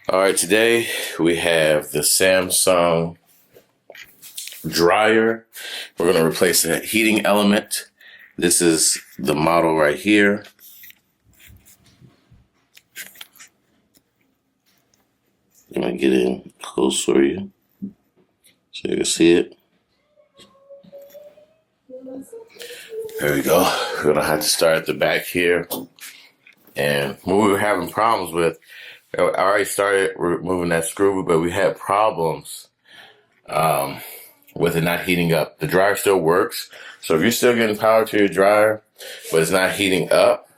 All right, today we have the Samsung dryer. We're going to replace the heating element. This is the model right here. I'm going to get in close for you so you can see it. There we go. We're going to have to start at the back here. And what we were having problems with, I already started removing that screw, but we had problems with it not heating up. The dryer still works. So if you're still getting power to your dryer, but it's not heating up,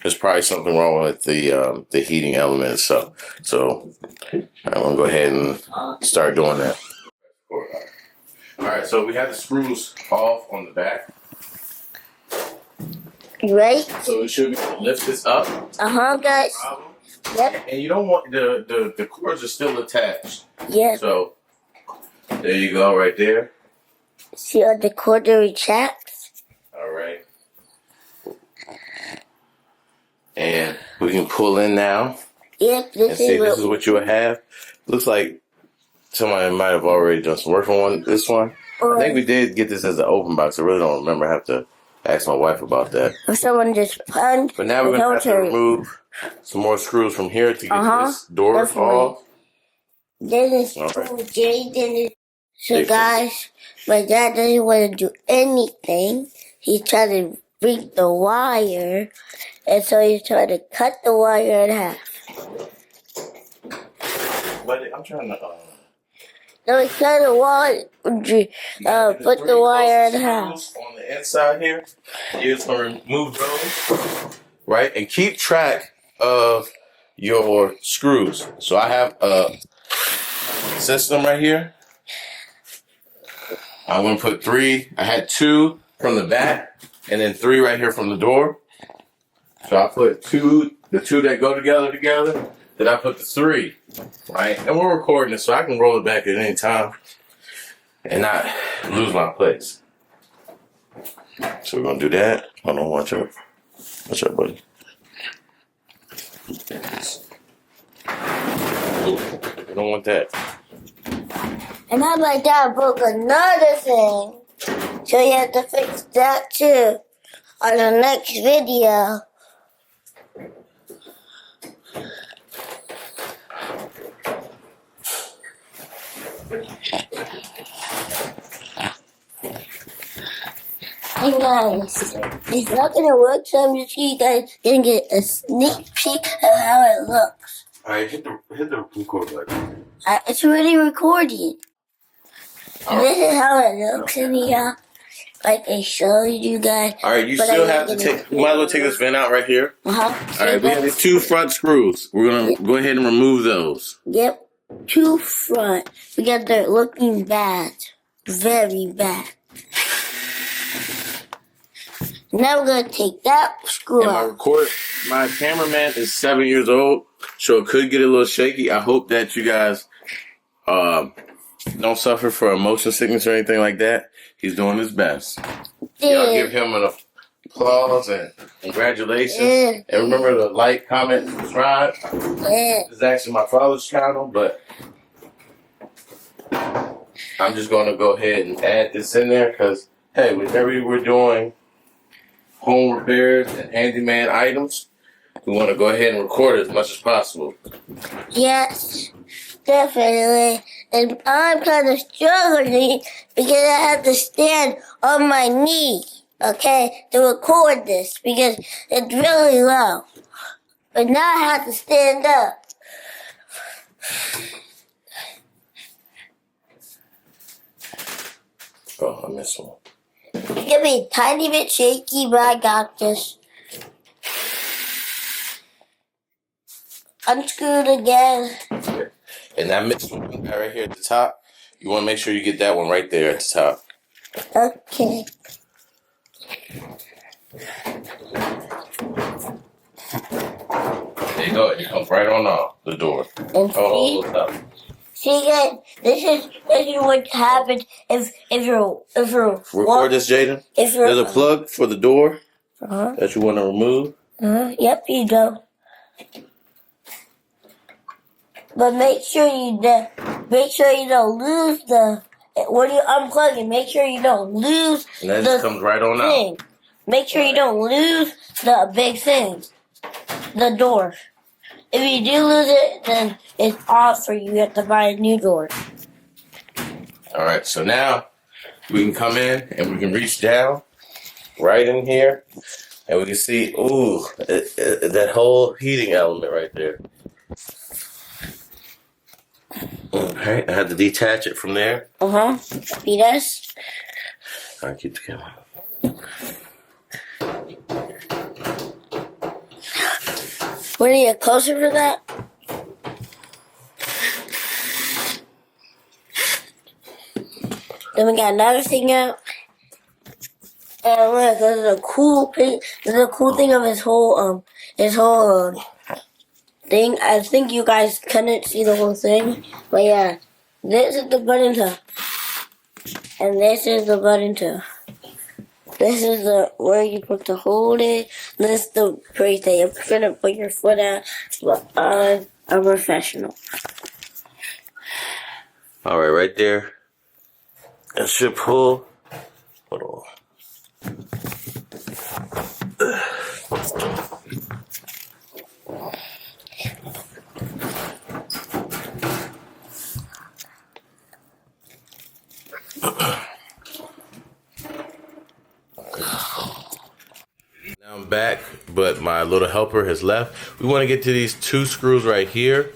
there's probably something wrong with the heating element itself. So I'm gonna go ahead and start doing that. All right, so we have the screws off on the back. You ready? So we should be able to lift this up. Guys. Yep. And you don't want the cords are still attached. Yep. So there you go, right there. See how the cord retracts? All right. And we can pull in now. Yep. This is what you would have. Looks like somebody might have already done some work on this one. I think we did get this as an open box. I really don't remember. I have to ask my wife about that. Or someone just punched. But now we're going to have to remove some more screws from here to get this door off. Then it's Jaden. So guys, my dad doesn't want to do anything. He's trying to break the wire. And so he's trying to cut the wire in half. But I'm trying to... No, he's trying to put the wire in half. On the inside here, you're just going to remove those, right? And keep track of your screws. So I have a system right here. I'm going to put 3. I had 2 from the back and then 3 right here from the door. So I put the two that go together. Then I put the 3, right? And we're recording it so I can roll it back at any time and not lose my place. So we're going to do that. Hold on, watch out. Watch out, buddy. We don't want that. And then my dad broke another thing. So you have to fix that too on the next video. Hey guys, it's not gonna work, so I'm just so you guys gonna get a sneak peek of how it looks. Alright, hit the record button. It's already recording. This is how it looks in here. Like I showed you guys. Alright, you still have to take, you might as well take this vent out right here. Alright, we have these 2 front screws. We're gonna go ahead and remove those. Yep, 2 front. Because they're looking bad. Very bad. Now we're gonna take that screw out. My cameraman is 7 years old, so it could get a little shaky. I hope that you guys don't suffer from motion sickness or anything like that. He's doing his best. Y'all give him an applause and congratulations. And remember to like, comment, subscribe. This is actually my father's channel, but I'm just going to go ahead and add this in there because, hey, whenever we're doing home repairs and handyman items, we want to go ahead and record as much as possible. Yes, definitely. And I'm kind of struggling because I have to stand on my knee, okay, to record this because it's really low. But now I have to stand up. Oh, I missed one. It's going to be a tiny bit shaky, but I got this. Unscrew it again. And that missed one right here at the top, you want to make sure you get that one right there at the top. Okay. There you go. It comes right on off the door. And see guys, this is what happens if you're record this, Jaden. There's a plug for the door that you want to remove. Yep, you go. but make sure you don't lose the when you unplug it. Make sure you don't lose And that the just comes right on out. thing. Make sure you don't lose the big thing, the door. If you do lose it, then it's off for you. You have to buy a new door. All right, so now we can come in and we can reach down right in here, and we can see, that whole heating element right there. Okay, I had to detach it from there. See this? All right, keep the camera. Want to get closer for that? Then we got another thing out. And look, there's a cool thing. There's a cool thing of his whole thing. I think you guys couldn't see the whole thing, but yeah, this is the button to, and this is the button to. This is the where you put to hold it. This is the great thing. You're gonna put your foot out, but I'm a professional. All right, right there. It should pull. Hold on. Now I'm back, but my little helper has left. We want to get to these 2 screws right here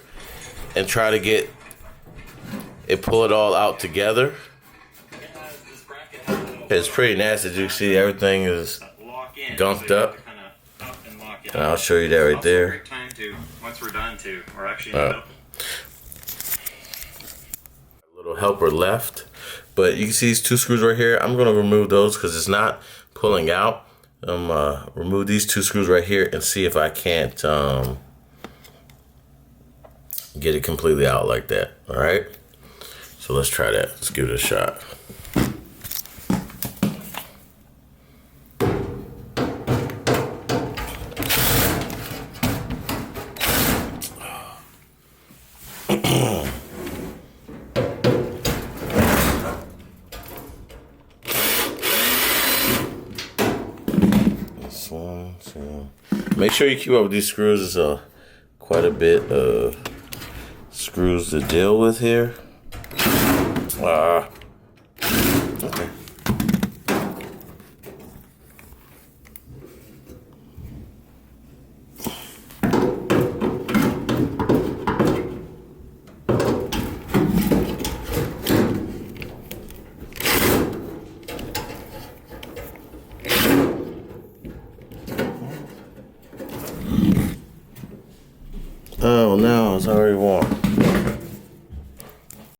and try to get it, pull it all out together. It's pretty nasty. As you can see, everything is gunked up. And I'll show you that right there. Once we're done to, we're actually Little helper left, but you can see these 2 screws right here. I'm gonna remove those because it's not pulling out. Remove these 2 screws right here and see if I can't get it completely out like that. All right, so let's try that. Let's give it a shot. Make sure you keep up with these screws. There's quite a bit of screws to deal with here. Okay. Oh no, it's already warm.